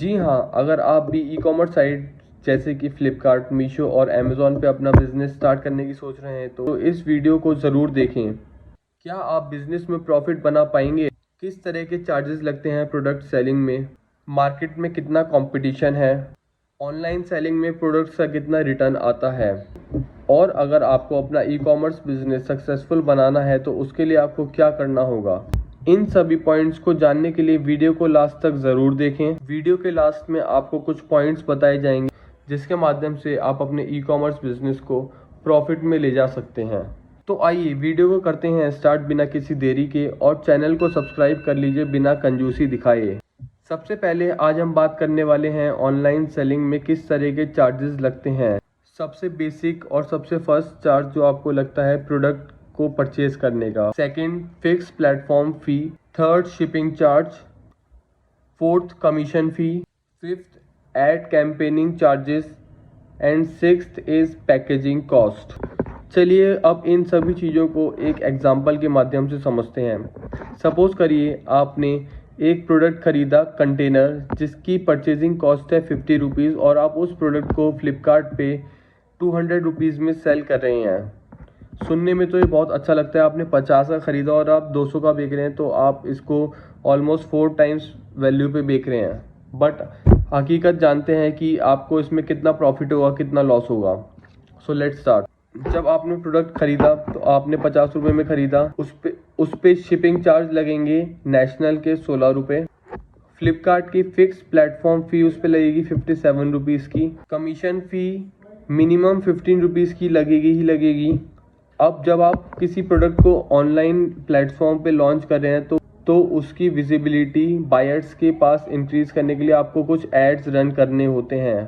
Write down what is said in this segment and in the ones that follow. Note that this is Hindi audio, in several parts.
जी हाँ, अगर आप भी ई कॉमर्स साइट जैसे कि फ्लिपकार्ट, मीशो और अमेज़न पे अपना बिज़नेस स्टार्ट करने की सोच रहे हैं तो इस वीडियो को ज़रूर देखें। क्या आप बिज़नेस में प्रॉफिट बना पाएंगे? किस तरह के चार्जेस लगते हैं प्रोडक्ट सेलिंग में? मार्केट में कितना कंपटीशन है? ऑनलाइन सेलिंग में प्रोडक्ट्स का कितना रिटर्न आता है? और अगर आपको अपना ई कॉमर्स बिजनेस सक्सेसफुल बनाना है तो उसके लिए आपको क्या करना होगा? इन सभी पॉइंट्स को जानने के लिए वीडियो को लास्ट तक ज़रूर देखें। वीडियो के लास्ट में आपको कुछ पॉइंट्स बताए जाएंगे जिसके माध्यम से आप अपने ई कॉमर्स बिजनेस को प्रॉफिट में ले जा सकते हैं। तो आइए वीडियो को करते हैं स्टार्ट बिना किसी देरी के और चैनल को सब्सक्राइब कर लीजिए बिना कंजूसी दिखाए। सबसे पहले आज हम बात करने वाले हैं ऑनलाइन सेलिंग में किस तरह के चार्जेस लगते हैं। सबसे बेसिक और सबसे फर्स्ट चार्ज जो आपको लगता है प्रोडक्ट को परचेज करने का। Second, fix platform fee. Third, shipping charge. Fourth, commission fee. Fifth, ad campaigning charges and sixth is packaging cost. चलिए अब इन सभी चीज़ों को एक एग्जांपल के माध्यम से समझते हैं। सपोज करिए आपने एक प्रोडक्ट खरीदा कंटेनर जिसकी परचेजिंग कॉस्ट है 50 रुपीज़ और आप उस प्रोडक्ट को फ्लिपकार्ट पे 200 रुपीज़ में सेल कर रहे हैं। सुनने में तो ये बहुत अच्छा लगता है, आपने 50 का ख़रीदा और आप 200 का बेच रहे हैं तो आप इसको ऑलमोस्ट 4 टाइम्स वैल्यू पे बेच रहे हैं। बट हकीकत जानते हैं कि आपको इसमें कितना प्रॉफिट होगा, कितना लॉस होगा। So let's start. जब आपने प्रोडक्ट ख़रीदा तो आपने 50 रुपये में ख़रीदा, उस पे शिपिंग चार्ज लगेंगे नेशनल के 16 रुपये। फ्लिपकार्ट की फ़िक्स प्लेटफॉर्म फ़ी उस पर लगेगी 57 रुपीज़ की। कमीशन फ़ी मिनिमम 15 रुपीज़ की लगेगी ही लगेगी। अब जब आप किसी प्रोडक्ट को ऑनलाइन प्लेटफॉर्म पे लॉन्च कर रहे हैं तो उसकी विजिबिलिटी बायर्स के पास इंक्रीज़ करने के लिए आपको कुछ एड्स रन करने होते हैं।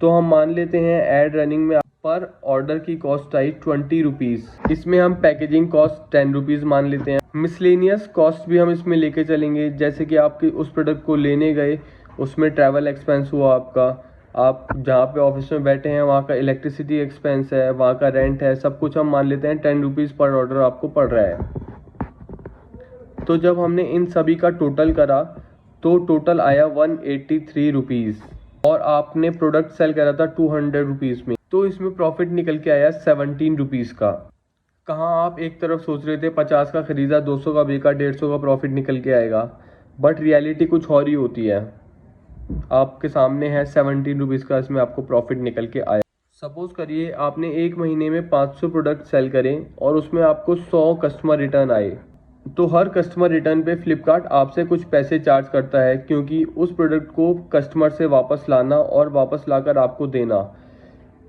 तो हम मान लेते हैं एड रनिंग में पर ऑर्डर की कॉस्ट आई 20 रुपीज़। इसमें हम पैकेजिंग कॉस्ट 10 रुपीज़ मान लेते हैं। मिसलेनियस कॉस्ट भी हम इसमें लेके चलेंगे, जैसे कि आपके उस प्रोडक्ट को लेने गए उसमें ट्रैवल एक्सपेंस हुआ आपका, आप जहाँ पे ऑफिस में बैठे हैं वहाँ का इलेक्ट्रिसिटी एक्सपेंस है, वहाँ का रेंट है, सब कुछ हम मान लेते हैं 10 रुपीज़ पर ऑर्डर आपको पड़ रहा है। तो जब हमने इन सभी का टोटल करा तो टोटल आया 183 रुपीज़ और आपने प्रोडक्ट सेल करा था 200 रुपीज़ में, तो इसमें प्रॉफिट निकल के आया 17 रुपीज़ का। कहाँ आप एक तरफ सोच रहे थे 50 का खरीदा 200 का बेचा 150 का प्रॉफिट निकल के आएगा, बट रियलिटी कुछ और ही होती है। आपके सामने है 17 रुपीज़ का इसमें आपको प्रॉफिट निकल के आया। सपोज करिए आपने एक महीने में 500 प्रोडक्ट सेल करें और उसमें आपको 100 कस्टमर रिटर्न आए, तो हर कस्टमर रिटर्न पे फ्लिपकार्ट आपसे कुछ पैसे चार्ज करता है, क्योंकि उस प्रोडक्ट को कस्टमर से वापस लाना और वापस लाकर आपको देना,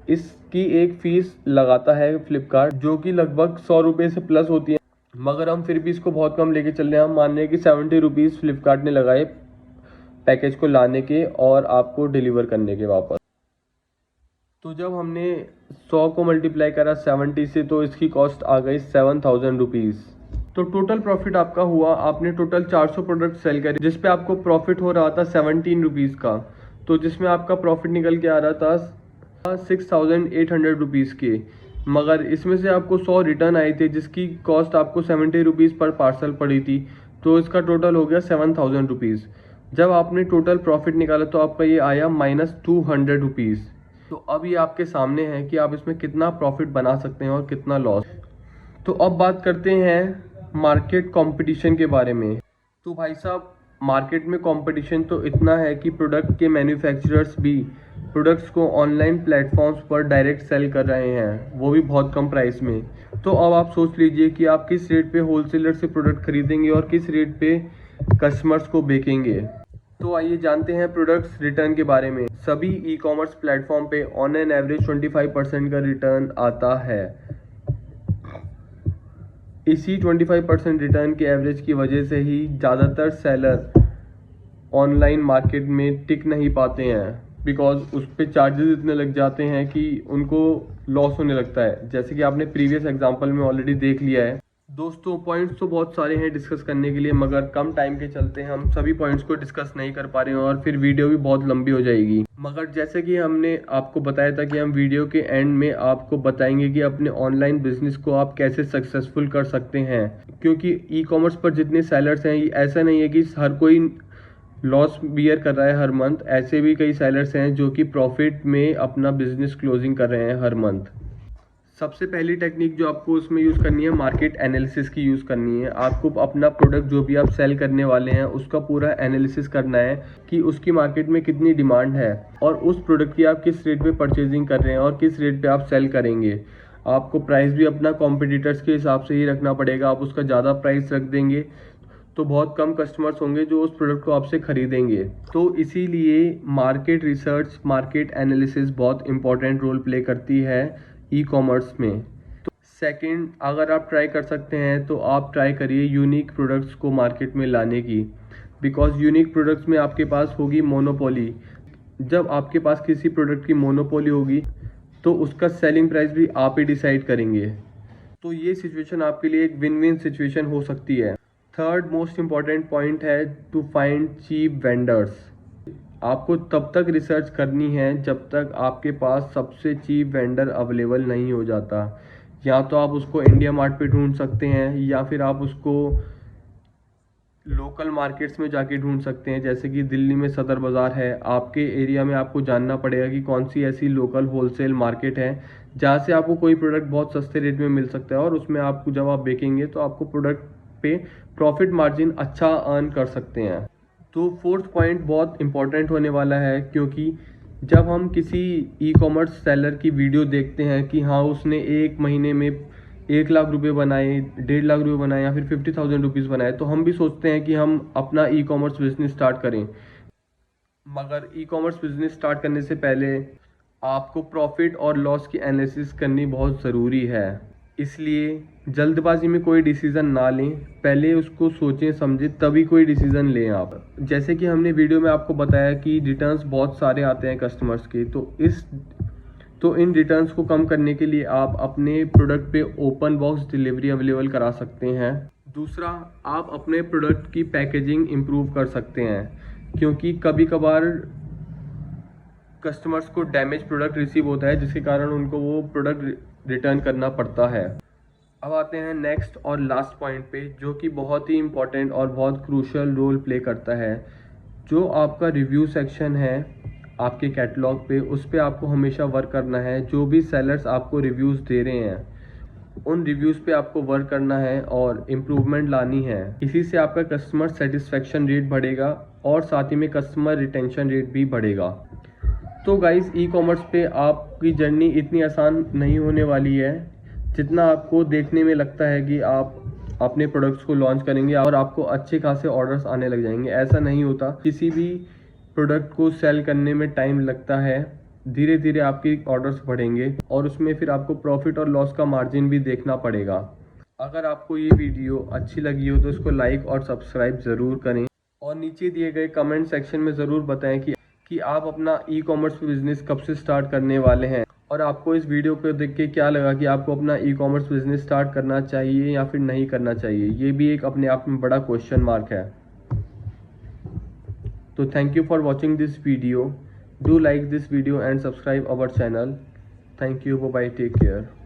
इसकी एक फ़ीस लगाता है फ्लिपकार्ट जो कि लगभग 100 रुपये से प्लस होती है। मगर हम फिर भी इसको बहुत कम लेके चल रहे हैं। हम मान रहे हैं कि 70 रुपीज़ फ्लिपकार्ट ने लगाए पैकेज को लाने के और आपको डिलीवर करने के वापस। तो जब हमने 100 को मल्टीप्लाई करा 70 से तो इसकी कॉस्ट आ गई 7000 रुपीज़। तो टोटल प्रॉफिट आपका हुआ, आपने टोटल 400 प्रोडक्ट सेल करे जिस पे आपको प्रॉफिट हो रहा था 17 रुपीज़ का, तो जिसमें आपका प्रॉफिट निकल के आ रहा था 6800 रुपीज़ के। मगर इसमें से आपको 100 रिटर्न आए थे जिसकी कॉस्ट आपको 70 रुपीज़ पर पार्सल पड़ी थी, तो इसका टोटल हो गया 7000 रुपीज़। जब आपने टोटल प्रॉफिट निकाला तो आपका ये आया -200 रुपीज़। तो अब ये आपके सामने है कि आप इसमें कितना प्रॉफिट बना सकते हैं और कितना लॉस। तो अब बात करते हैं मार्केट कंपटीशन के बारे में। तो भाई साहब, मार्केट में कंपटीशन तो इतना है कि प्रोडक्ट के मैन्युफैक्चरर्स भी प्रोडक्ट्स को ऑनलाइन प्लेटफॉर्म्स पर डायरेक्ट सेल कर रहे हैं, वो भी बहुत कम प्राइस में। तो अब आप सोच लीजिए कि आप किस रेट पे होलसेलर से प्रोडक्ट खरीदेंगे और किस रेट पे कस्टमर्स को बेचेंगे। तो आइए जानते हैं प्रोडक्ट्स रिटर्न के बारे में। सभी ई कॉमर्स प्लेटफॉर्म पे ऑन एन एवरेज 25% का रिटर्न आता है। इसी 25% रिटर्न के एवरेज की वजह से ही ज़्यादातर सेलर ऑनलाइन मार्केट में टिक नहीं पाते हैं, बिकॉज उस पर चार्जेस इतने लग जाते हैं कि उनको लॉस होने लगता है, जैसे कि आपने प्रीवियस एग्जांपल में ऑलरेडी देख लिया है। दोस्तों, पॉइंट्स तो बहुत सारे हैं डिस्कस करने के लिए, मगर कम टाइम के चलते हम सभी पॉइंट्स को डिस्कस नहीं कर पा रहे हैं और फिर वीडियो भी बहुत लंबी हो जाएगी। मगर जैसे कि हमने आपको बताया था कि हम वीडियो के एंड में आपको बताएंगे कि अपने ऑनलाइन बिजनेस को आप कैसे सक्सेसफुल कर सकते हैं, क्योंकि ई कॉमर्स पर जितने सेलर्स हैं ऐसा नहीं है कि हर कोई लॉस बियर कर रहा है हर मंथ, ऐसे भी कई सेलर्स हैं जो कि प्रॉफिट में अपना बिजनेस क्लोजिंग कर रहे हैं हर मंथ। सबसे पहली टेक्निक जो आपको उसमें यूज़ करनी है, मार्केट एनालिसिस की यूज़ करनी है। आपको अपना प्रोडक्ट जो भी आप सेल करने वाले हैं उसका पूरा एनालिसिस करना है कि उसकी मार्केट में कितनी डिमांड है और उस प्रोडक्ट की आप किस रेट पे परचेजिंग कर रहे हैं और किस रेट पे आप सेल करेंगे। आपको प्राइस भी अपना कॉम्पिटिटर्स के हिसाब से ही रखना पड़ेगा। आप उसका ज़्यादा प्राइस रख देंगे तो बहुत कम कस्टमर्स होंगे जो उस प्रोडक्ट को आपसे खरीदेंगे। तो इसीलिए मार्केट रिसर्च, मार्केट एनालिसिस बहुत इंपॉर्टेंट रोल प्ले करती है ई कॉमर्स में। तो सेकंड, अगर आप ट्राई कर सकते हैं तो आप ट्राई करिए यूनिक प्रोडक्ट्स को मार्केट में लाने की, बिकॉज यूनिक प्रोडक्ट्स में आपके पास होगी मोनोपोली। जब आपके पास किसी प्रोडक्ट की मोनोपोली होगी तो उसका सेलिंग प्राइस भी आप ही डिसाइड करेंगे। तो ये सिचुएशन आपके लिए एक विन विन सिचुएशन हो सकती है। थर्ड मोस्ट इम्पॉर्टेंट पॉइंट है टू फाइंड चीप वेंडर्स। आपको तब तक रिसर्च करनी है जब तक आपके पास सबसे चीप वेंडर अवेलेबल नहीं हो जाता। या तो आप उसको इंडिया मार्ट पे ढूंढ सकते हैं या फिर आप उसको लोकल मार्केट्स में जाके ढूंढ सकते हैं। जैसे कि दिल्ली में सदर बाज़ार है, आपके एरिया में आपको जानना पड़ेगा कि कौन सी ऐसी लोकल होलसेल मार्केट है जहाँ से आपको कोई प्रोडक्ट बहुत सस्ते रेट में मिल सकता है और उसमें आपको जब आप बेचेंगे तो आपको प्रोडक्ट पे प्रॉफिट मार्जिन अच्छा अर्न कर सकते हैं। तो फोर्थ पॉइंट बहुत इंपॉर्टेंट होने वाला है, क्योंकि जब हम किसी ई कॉमर्स सेलर की वीडियो देखते हैं कि हाँ उसने एक महीने में 1 लाख रुपए बनाए, 1.5 लाख रुपए बनाए या फिर 50,000 रुपीज़ बनाए, तो हम भी सोचते हैं कि हम अपना ई कॉमर्स बिजनेस स्टार्ट करें। मगर ई कॉमर्स बिजनेस स्टार्ट करने से पहले आपको प्रॉफिट और लॉस की एनालिसिस करनी बहुत ज़रूरी है। इसलिए जल्दबाजी में कोई डिसीज़न ना लें, पहले उसको सोचें समझें तभी कोई डिसीज़न लें आप। जैसे कि हमने वीडियो में आपको बताया कि रिटर्न्स बहुत सारे आते हैं कस्टमर्स के, तो इन रिटर्न्स को कम करने के लिए आप अपने प्रोडक्ट पे ओपन बॉक्स डिलीवरी अवेलेबल करा सकते हैं। दूसरा, आप अपने प्रोडक्ट की पैकेजिंग इम्प्रूव कर सकते हैं, क्योंकि कभी कभार कस्टमर्स को डैमेज प्रोडक्ट रिसीव होता है जिसके कारण उनको वो प्रोडक्ट रिटर्न करना पड़ता है। अब आते हैं नेक्स्ट और लास्ट पॉइंट पे, जो कि बहुत ही इम्पोर्टेंट और बहुत क्रूशियल रोल प्ले करता है। जो आपका रिव्यू सेक्शन है आपके कैटलॉग पे, उस पर आपको हमेशा वर्क करना है। जो भी सेलर्स आपको रिव्यूज़ दे रहे हैं उन रिव्यूज़ पे आपको वर्क करना है और इम्प्रूवमेंट लानी है। इसी से आपका कस्टमर सेटिस्फेक्शन रेट बढ़ेगा और साथ ही में कस्टमर रिटेंशन रेट भी बढ़ेगा। तो गाइस, ई कॉमर्स पे आपकी जर्नी इतनी आसान नहीं होने वाली है जितना आपको देखने में लगता है कि आप अपने प्रोडक्ट्स को लॉन्च करेंगे और आपको अच्छे खासे ऑर्डर्स आने लग जाएंगे। ऐसा नहीं होता। किसी भी प्रोडक्ट को सेल करने में टाइम लगता है। धीरे धीरे आपकी ऑर्डर्स बढ़ेंगे और उसमें फिर आपको प्रॉफिट और लॉस का मार्जिन भी देखना पड़ेगा। अगर आपको ये वीडियो अच्छी लगी हो तो इसको लाइक और सब्सक्राइब ज़रूर करें और नीचे दिए गए कमेंट सेक्शन में ज़रूर बताएं कि आप अपना ई कॉमर्स बिजनेस कब से स्टार्ट करने वाले हैं और आपको इस वीडियो को देख के क्या लगा कि आपको अपना ई कॉमर्स बिजनेस स्टार्ट करना चाहिए या फिर नहीं करना चाहिए। ये भी एक अपने आप में बड़ा क्वेश्चन मार्क है। तो thank you for watching this video. Do like this video and subscribe our channel. Thank you. Bye bye. Take care.